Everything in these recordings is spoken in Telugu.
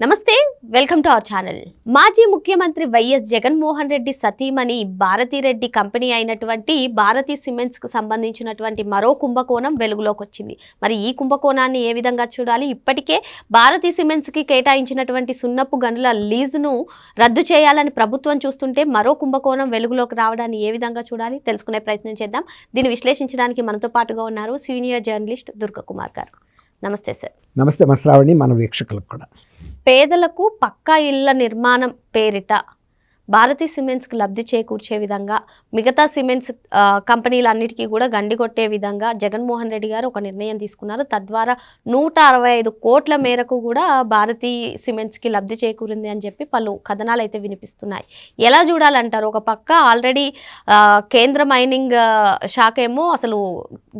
నమస్తే, వెల్కమ్ టు అవర్ ఛానల్. మాజీ ముఖ్యమంత్రి వైఎస్ జగన్మోహన్ రెడ్డి సతీమణి భారతిరెడ్డి కంపెనీ అయినటువంటి భారతీ సిమెంట్స్ కు సంబంధించినటువంటి మరో కుంభకోణం వెలుగులోకి వచ్చింది. మరి ఈ కుంభకోణాన్ని ఏ విధంగా చూడాలి? ఇప్పటికే భారతీ సిమెంట్స్ కి కేటాయించినటువంటి సున్నపు గనుల లీజును రద్దు చేయాలని ప్రభుత్వం చూస్తుంటే మరో కుంభకోణం వెలుగులోకి రావడాన్ని ఏ విధంగా చూడాలి తెలుసుకునే ప్రయత్నం చేద్దాం. దీన్ని విశ్లేషించడానికి మనతో పాటుగా ఉన్నారు సీనియర్ జర్నలిస్ట్ దుర్గకుమార్ గారు. నమస్తే సార్. నమస్తే శ్రావణి, మన వీక్షకులకు కూడా. పేదలకు పక్కా ఇళ్ల నిర్మాణం పేరిట భారతీ సిమెంట్స్కి లబ్ధి చేకూర్చే విధంగా మిగతా సిమెంట్స్ కంపెనీలన్నిటికీ కూడా గండి కొట్టే విధంగా జగన్మోహన్ రెడ్డి గారు ఒక నిర్ణయం తీసుకున్నారు. తద్వారా 165 కోట్ల మేరకు కూడా భారతీ సిమెంట్స్కి లబ్ధి చేకూరింది అని చెప్పి పలు కథనాలు అయితే వినిపిస్తున్నాయి. ఎలా చూడాలంటారు? ఒక పక్క ఆల్రెడీ కేంద్ర మైనింగ్ శాఖ ఏమో అసలు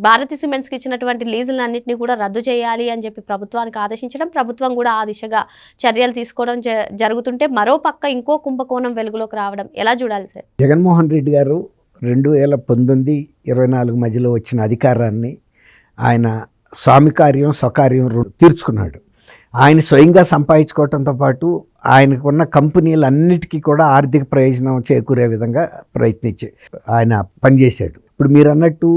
భారతీ సిమెంట్స్కి ఇచ్చినటువంటి లీజులన్నింటినీ కూడా రద్దు చేయాలి అని చెప్పి ప్రభుత్వానికి ఆదేశించడం, ప్రభుత్వం కూడా ఆ దిశగా చర్యలు తీసుకోవడం జరుగుతుంటే మరో పక్క ఇంకో కుంభకోణం వెలుగులోకి రావడం ఎలా చూడాలి సార్? జగన్మోహన్ రెడ్డి గారు 2019-24 మధ్యలో వచ్చిన అధికారాన్ని ఆయన స్వామి కార్యం స్వకార్యం తీర్చుకున్నాడు. ఆయన స్వయంగా సంపాదించుకోవడంతో పాటు ఆయనకున్న కంపెనీలన్నిటికీ కూడా ఆర్థిక ప్రయోజనం చేకూరే విధంగా ప్రయత్నించి ఆయన పనిచేశాడు. ఇప్పుడు మీరు అన్నట్టు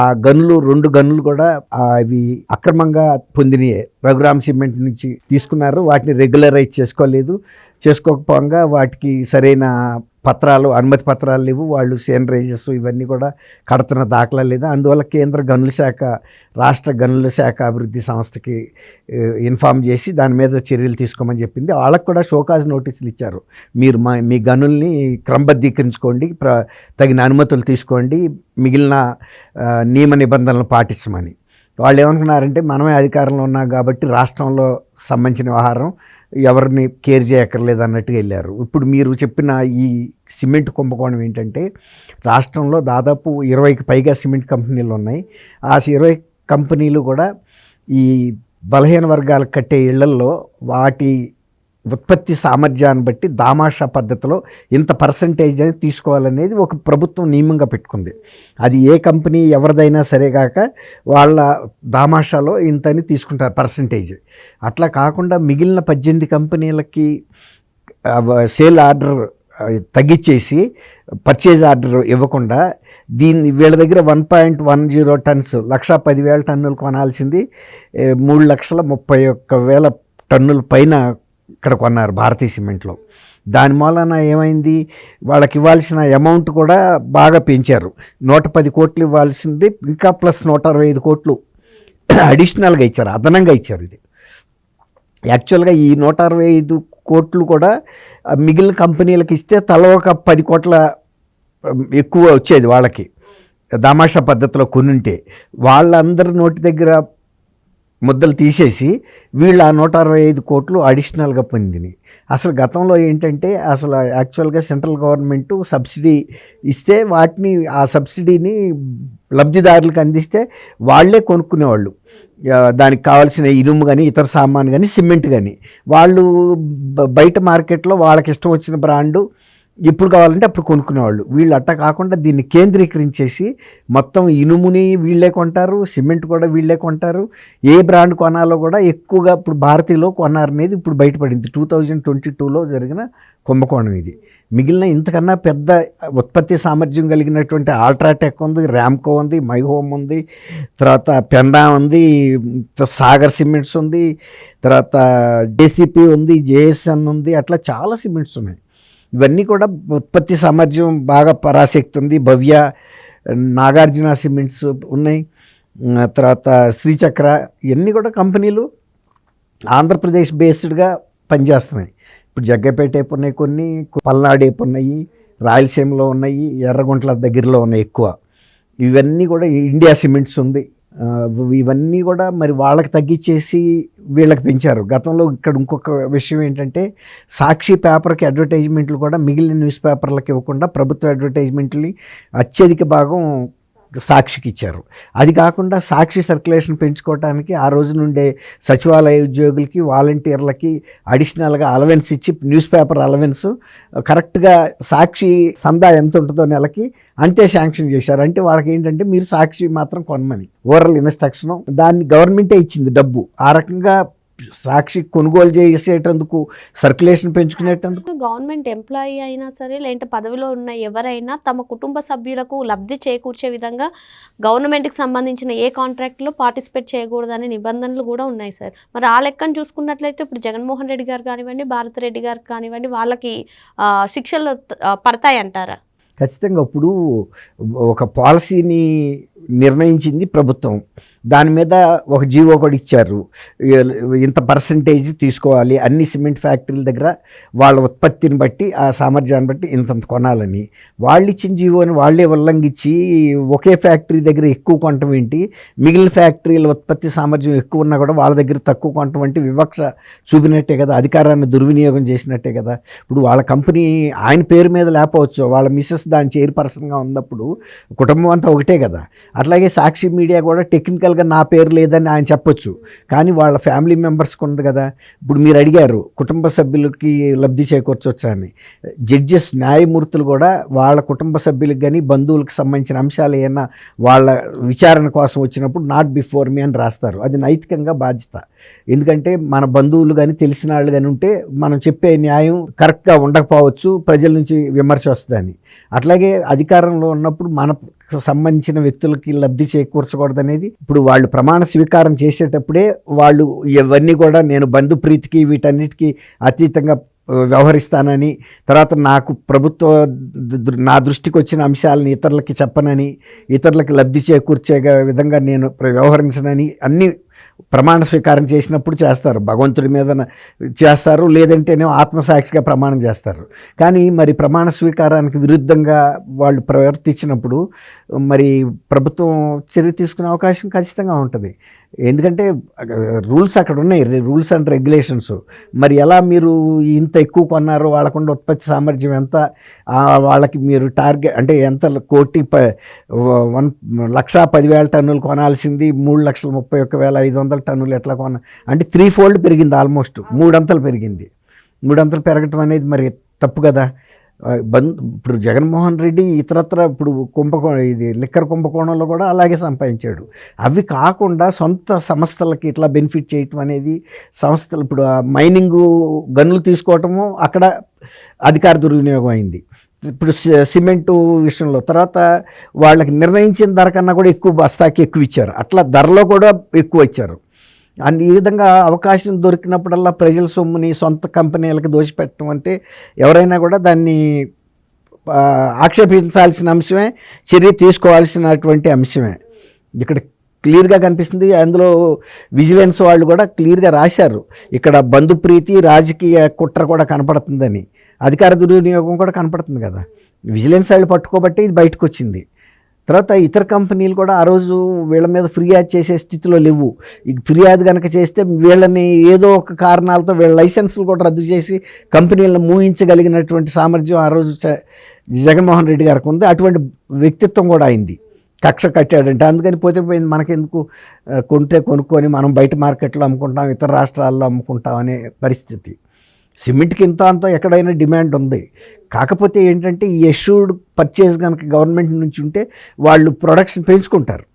ఆ గనులు 2 గనులు కూడా అవి అక్రమంగా పొందినయే. రఘురామ్ సిమెంట్ నుంచి తీసుకున్నారు, వాటిని రెగ్యులరైజ్ చేసుకోకపోగా వాటికి సరైన పత్రాలు, అనుమతి పత్రాలు లేవు. వాళ్ళు సేనరైజెస్ ఇవన్నీ కూడా కడుతున్న దాఖలా లేదు. అందువల్ల కేంద్ర గనుల శాఖ రాష్ట్ర గనుల శాఖ అభివృద్ధి సంస్థకి ఇన్ఫామ్ చేసి దాని మీద చర్యలు తీసుకోమని చెప్పింది. వాళ్ళకు కూడా షోకాజ్ నోటీసులు ఇచ్చారు. మీరు మీ గనుల్ని క్రమబద్ధీకరించుకోండి, తగిన అనుమతులు తీసుకోండి, మిగిలిన నియమ నిబంధనలు పాటించమని. వాళ్ళు ఏమనుకున్నారంటే మనమే అధికారంలో ఉన్నాం కాబట్టి రాష్ట్రంలో సంబంధించిన వ్యవహారం ఎవరిని కేర్ చేయక్కర్లేదు అన్నట్టుగా వెళ్ళారు. ఇప్పుడు మీరు చెప్పిన ఈ సిమెంట్ కుంభకోణం ఏంటంటే, రాష్ట్రంలో దాదాపు 20కి పైగా సిమెంట్ కంపెనీలు ఉన్నాయి. ఆ 20 కంపెనీలు కూడా ఈ బలహీన వర్గాలకు కట్టే ఇళ్లల్లో వాటి ఉత్పత్తి సామర్థ్యాన్ని బట్టి దామాషా పద్ధతిలో ఇంత పర్సంటేజ్ అని తీసుకోవాలనేది ఒక ప్రభుత్వం నియమంగా పెట్టుకుంది. అది ఏ కంపెనీ ఎవరిదైనా సరే కాక వాళ్ళ దామాషాలో ఇంతని తీసుకుంటారు పర్సంటేజ్. అట్లా కాకుండా మిగిలిన 18 కంపెనీలకి సేల్ ఆర్డర్ తగ్గించేసి పర్చేజ్ ఆర్డర్ ఇవ్వకుండా వీళ్ళ దగ్గర 1.10 టన్స్ 1,10,000 టన్నులు కొనాల్సింది 3,31,000 టన్నుల పైన ఇక్కడ కొన్నారు భారతీ సిమెంట్లో. దాని మూలన ఏమైంది, వాళ్ళకి ఇవ్వాల్సిన అమౌంట్ కూడా బాగా పెంచారు. 110 కోట్లు ఇవ్వాల్సింది ఇంకా ప్లస్ 165 కోట్లు అడిషనల్గా ఇచ్చారు, అదనంగా ఇచ్చారు. ఇది యాక్చువల్గా ఈ 165 కోట్లు కూడా మిగిలిన కంపెనీలకు ఇస్తే తల ఒక 10 కోట్ల ఎక్కువ వచ్చేది వాళ్ళకి. దామాషా పద్ధతిలో కొనుంటే వాళ్ళందరి నోటి దగ్గర ముద్దలు తీసేసి వీళ్ళు ఆ 165 కోట్లు అడిషనల్గా పొందినాయి. అసలు గతంలో ఏంటంటే అసలు యాక్చువల్గా సెంట్రల్ గవర్నమెంట్ సబ్సిడీ ఇస్తే వాటిని ఆ సబ్సిడీని లబ్ధిదారులకు అందిస్తే వాళ్ళే కొనుక్కునేవాళ్ళు. దానికి కావాల్సిన ఇనుము కానీ ఇతర సామాను కానీ సిమెంట్ కానీ వాళ్ళు బయట మార్కెట్లో వాళ్ళకి ఇష్టం వచ్చిన బ్రాండు ఎప్పుడు కావాలంటే అప్పుడు కొనుక్కునేవాళ్ళు. వీళ్ళు అట్ట కాకుండా దీన్ని కేంద్రీకరించేసి మొత్తం ఇనుముని వీళ్ళే కొంటారు, సిమెంట్ కూడా వీళ్ళే కొంటారు. ఏ బ్రాండ్ కొనాలో కూడా ఎక్కువగా ఇప్పుడు భారతీయలో కొన్నారనేది ఇప్పుడు బయటపడింది. 2022లో జరిగిన కుంభకోణం ఇది. మిగిలిన ఇంతకన్నా పెద్ద ఉత్పత్తి సామర్థ్యం కలిగినటువంటి అల్ట్రాటెక్ ఉంది, ర్యాంకో ఉంది, మైహోమ్ ఉంది, తర్వాత పెండా ఉంది, సాగర్ సిమెంట్స్ ఉంది, తర్వాత జేసీపీ ఉంది, జేఎస్ఎన్ ఉంది, అట్లా చాలా సిమెంట్స్ ఉన్నాయి. ఇవన్నీ కూడా ఉత్పత్తి సామర్థ్యం బాగా పరాశక్తి ఉంది. భవ్య, నాగార్జున సిమెంట్స్ ఉన్నాయి, తర్వాత శ్రీచక్ర, ఇవన్నీ కూడా కంపెనీలు ఆంధ్రప్రదేశ్ బేస్డ్గా పనిచేస్తున్నాయి. ఇప్పుడు జగ్గపేట వైపు ఉన్నాయి, కొన్ని పల్నాడు వైపు ఉన్నాయి, రాయలసీమలో ఉన్నాయి, ఎర్రగుంట్ల దగ్గరలో ఉన్నాయి ఎక్కువ. ఇవన్నీ కూడా ఇండియా సిమెంట్స్ ఉంది. ఇవన్నీ కూడా మరి వాళ్ళకి తగ్గించేసి వీళ్ళకి పెంచారు. గతంలో ఇక్కడ ఇంకొక విషయం ఏంటంటే, సాక్షి పేపర్కి అడ్వర్టైజ్మెంట్లు కూడా మిగిలిన న్యూస్ పేపర్లకు ఇవ్వకుండా ప్రభుత్వ అడ్వర్టైజ్మెంట్ని అత్యధిక భాగం సాక్షికి ఇచ్చారు. అది కాకుండా సాక్షి సర్క్యులేషన్ పెంచుకోవడానికి ఆ రోజు నుండే సచివాలయ ఉద్యోగులకి, వాలంటీర్లకి అడిషనల్గా అలవెన్స్ ఇచ్చి న్యూస్ పేపర్ అలవెన్స్ కరెక్ట్గా సాక్షి సందా ఎంత ఉంటుందో నెలకి అంతే శాంక్షన్ చేశారు. అంటే వాళ్ళకి ఏంటంటే మీరు సాక్షి మాత్రం కొనమని ఓరల్ ఇన్స్ట్రక్షన్, దాన్ని గవర్నమెంటే ఇచ్చింది డబ్బు. ఆ రకంగా సాక్షి కొనుగోలు చేసేటందుకు, సర్క్యులేషన్ పెంచుకునేటందుకు. గవర్నమెంట్ ఎంప్లాయీ అయినా సరే, లేదంటే పదవిలో ఉన్న ఎవరైనా తమ కుటుంబ సభ్యులకు లబ్ధి చేకూర్చే విధంగా గవర్నమెంట్కి సంబంధించిన ఏ కాంట్రాక్ట్లో పార్టిసిపేట్ చేయకూడదనే నిబంధనలు కూడా ఉన్నాయి సార్. మరి ఆ లెక్కను చూసుకున్నట్లయితే ఇప్పుడు జగన్మోహన్ రెడ్డి గారు కానివ్వండి, భారతిరెడ్డి గారు కానివ్వండి, వాళ్ళకి శిక్షలు పడతాయంటారా? ఖచ్చితంగా. ఇప్పుడు ఒక పాలసీని నిర్ణయించింది ప్రభుత్వం, దాని మీద ఒక జీవో కూడా ఇచ్చారు. ఇంత పర్సంటేజ్ తీసుకోవాలి అన్ని సిమెంట్ ఫ్యాక్టరీల దగ్గర, వాళ్ళ ఉత్పత్తిని బట్టి, ఆ సామర్థ్యాన్ని బట్టి ఇంతంత కొనాలని. వాళ్ళు ఇచ్చిన జీవోని వాళ్ళే ఉల్లంఘించి ఒకే ఫ్యాక్టరీ దగ్గర ఎక్కువ కొనటం ఏంటి, మిగిలిన ఫ్యాక్టరీల ఉత్పత్తి సామర్థ్యం ఎక్కువ ఉన్నా కూడా వాళ్ళ దగ్గర తక్కువ కొనటం వంటి వివక్ష చూపినట్టే కదా, అధికారాన్ని దుర్వినియోగం చేసినట్టే కదా. ఇప్పుడు వాళ్ళ కంపెనీ ఆయన పేరు మీద లేకపోవచ్చు, వాళ్ళ మిస్సెస్ దాని చైర్పర్సన్గా ఉన్నప్పుడు కుటుంబం అంతా ఒకటే కదా. అట్లాగే సాక్షి మీడియా కూడా టెక్నికల్గా నా పేరు లేదని ఆయన చెప్పొచ్చు, కానీ వాళ్ళ ఫ్యామిలీ మెంబర్స్కి ఉంది కదా. ఇప్పుడు మీరు అడిగారు కుటుంబ సభ్యులకి లబ్ధి చేకూర్చొచ్చా అని. జడ్జెస్, న్యాయమూర్తులు కూడా వాళ్ళ కుటుంబ సభ్యులకు కానీ బంధువులకు సంబంధించిన అంశాలు ఏమన్నా వాళ్ళ విచారణ కోసం వచ్చినప్పుడు నాట్ బిఫోర్ మీ అని రాస్తారు. అది నైతికంగా బాధ్యత. ఎందుకంటే మన బంధువులు కానీ తెలిసిన వాళ్ళు కానీ ఉంటే మనం చెప్పే న్యాయం కరెక్ట్గా ఉండకపోవచ్చు, ప్రజల నుంచి విమర్శ వస్తుందని. అట్లాగే అధికారంలో ఉన్నప్పుడు మనకు సంబంధించిన వ్యక్తులకి లబ్ధి చేకూర్చకూడదనేది, ఇప్పుడు వాళ్ళు ప్రమాణ స్వీకారం చేసేటప్పుడే వాళ్ళు ఇవన్నీ కూడా నేను బంధుప్రీతికి వీటన్నిటికీ అతీతంగా వ్యవహరిస్తానని, తర్వాత నాకు నా దృష్టికి వచ్చిన అంశాలను ఇతరులకి చెప్పనని, ఇతరులకి లబ్ధి చేకూర్చే విధంగా నేను వ్యవహరించనని అన్నీ ప్రమాణ స్వీకారం చేసినప్పుడు చేస్తారు. భగవంతుడి మీద చేస్తారు, లేదంటేనేమో ఆత్మసాక్షిగా ప్రమాణం చేస్తారు. కానీ మరి ప్రమాణ స్వీకారానికి విరుద్ధంగా వాళ్ళు ప్రవర్తించినప్పుడు మరి ప్రభుత్వం చర్య తీసుకునే అవకాశం ఖచ్చితంగా ఉంటుంది. ఎందుకంటే రూల్స్ అక్కడ ఉన్నాయి, రూల్స్ అండ్ రెగ్యులేషన్స్. మరి ఎలా మీరు ఇంత ఎక్కువ కొన్నారు, వాళ్ళకుండా ఉత్పత్తి సామర్థ్యం ఎంత, వాళ్ళకి మీరు టార్గెట్ అంటే ఎంత, 1,10,10,000 టన్నులు కొనాల్సింది 3,31,500 టన్నులు ఎట్లా అంటే 3-fold పెరిగింది, ఆల్మోస్ట్ 3 అంతలు పెరిగింది. 3 అంతలు పెరగటం అనేది మరి తప్పు కదా. ఇప్పుడు జగన్మోహన్ రెడ్డి ఇతరత్ర ఇప్పుడు ఇది లిక్కర్ కుంభకోణంలో కూడా అలాగే సంపాదించాడు. అవి కాకుండా సొంత సంస్థలకి ఇట్లా బెనిఫిట్ చేయటం అనేది, సంస్థలు ఇప్పుడు మైనింగు గనులు తీసుకోవటము అక్కడ అధికార దుర్వినియోగం అయింది. ఇప్పుడు సిమెంటు విషయంలో తర్వాత వాళ్ళకి నిర్ణయించిన ధర కన్నా కూడా ఎక్కువ బస్తాకి ఎక్కువ ఇచ్చారు, అట్లా ధరలో కూడా ఎక్కువ ఇచ్చారు. ఈ విధంగా అవకాశం దొరికినప్పుడల్లా ప్రజల సొమ్ముని సొంత కంపెనీలకు దోచిపెట్టడం అంటే ఎవరైనా కూడా దాన్ని ఆక్షేపించాల్సిన అంశమే, చర్య తీసుకోవాల్సినటువంటి అంశమే. ఇక్కడ క్లియర్గా కనిపిస్తుంది. అందులో విజిలెన్స్ వాళ్ళు కూడా క్లియర్గా రాశారు, ఇక్కడ బంధుప్రీతి, రాజకీయ కుట్ర కూడా కనపడుతుందని, అధికార దుర్వినియోగం కూడా కనపడుతుంది కదా. విజిలెన్స్ వాళ్ళు పట్టుకోబట్టి ఇది బయటకు వచ్చింది. తర్వాత ఇతర కంపెనీలు కూడా ఆ రోజు వీళ్ళ మీద ఫిర్యాదు చేసే స్థితిలో లేవు. ఫిర్యాదు కనుక చేస్తే వీళ్ళని ఏదో ఒక కారణాలతో వీళ్ళ లైసెన్సులు కూడా రద్దు చేసి కంపెనీలను మూయించగలిగినటువంటి సామర్థ్యం ఆ రోజు జగన్మోహన్ రెడ్డి గారికి ఉంది. అటువంటి వ్యక్తిత్వం కూడా అయింది. కక్ష కట్టాడంటే అందుకని పోతే పోయింది, మనకెందుకు, కొంటే కొనుక్కొని మనం బయట మార్కెట్లో అమ్ముకుంటాం, ఇతర రాష్ట్రాల్లో అమ్ముకుంటాం అనే పరిస్థితి. సిమెంట్కి ఇంత అంత ఎక్కడైనా డిమాండ్ ఉంది. కాకపోతే ఏంటంటే ఈ ఎష్యూర్డ్ పర్చేజ్ కనుక గవర్నమెంట్ నుంచి ఉంటే వాళ్ళు ప్రొడక్షన్ పెంచుకుంటారు,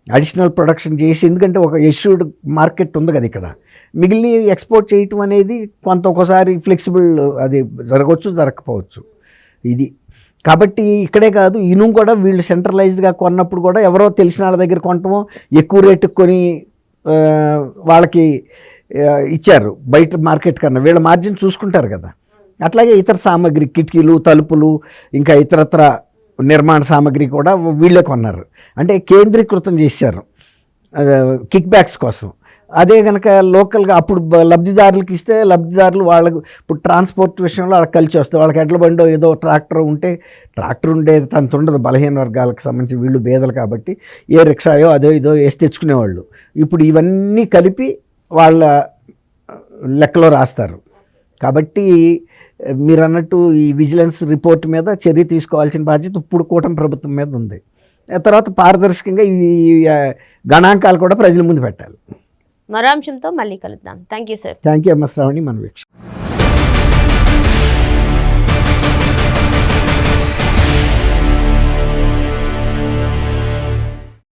అడిషనల్ ప్రొడక్షన్ చేసి. ఎందుకంటే ఒక ఎష్యూర్డ్ మార్కెట్ ఉంది కదా ఇక్కడ, మిగిలిన ఎక్స్పోర్ట్ చేయటం అనేది కొంత ఒకసారి ఫ్లెక్సిబుల్, అది జరగవచ్చు జరగకపోవచ్చు. ఇది కాబట్టి ఇక్కడే కాదు, ఇనుము కూడా వీళ్ళు సెంట్రలైజ్డ్గా కొన్నప్పుడు కూడా ఎవరో తెలిసిన వాళ్ళ దగ్గర కొనటమో, ఎక్కువ రేటుకు కొని వాళ్ళకి ఇచ్చారు బయట మార్కెట్ కన్నా. వీళ్ళ మార్జిన్ చూసుకుంటారు కదా. అట్లాగే ఇతర సామాగ్రి, కిటికీలు, తలుపులు, ఇంకా ఇతరత్ర నిర్మాణ సామాగ్రి కూడా వీళ్ళే కొన్నారు. అంటే కేంద్రీకృతం చేశారు కిక్ బ్యాక్స్ కోసం. అదే కనుక లోకల్గా అప్పుడు లబ్ధిదారులకు ఇస్తే లబ్ధిదారులు వాళ్ళకు ఇప్పుడు ట్రాన్స్పోర్ట్ విషయంలో వాళ్ళకి కలిసి వస్తుంది. వాళ్ళకి ఎడ్ల బండో ఏదో ట్రాక్టర్ ఉంటే, ట్రాక్టర్ ఉండేది అంత ఉండదు బలహీన వర్గాలకు సంబంధించి, వీళ్ళు బేదలు కాబట్టి ఏ రిక్షాయో అదో ఇదో వేసి తెచ్చుకునేవాళ్ళు. ఇప్పుడు ఇవన్నీ కలిపి వాళ్ళ లెక్కలో రాస్తారు. కాబట్టి మీరు అన్నట్టు ఈ విజిలెన్స్ రిపోర్ట్ మీద చర్య తీసుకోవాల్సిన బాధ్యత ఇప్పుడు కూటమి ప్రభుత్వం మీద ఉంది. తర్వాత పారదర్శకంగా ఈ గణాంకాలు కూడా ప్రజల ముందు పెట్టాలి. మరో అంశంతో మళ్ళీ కలుద్దాం. Thank you sir. Thank you అమ్మ శ్రావణి, మన వీక్ష.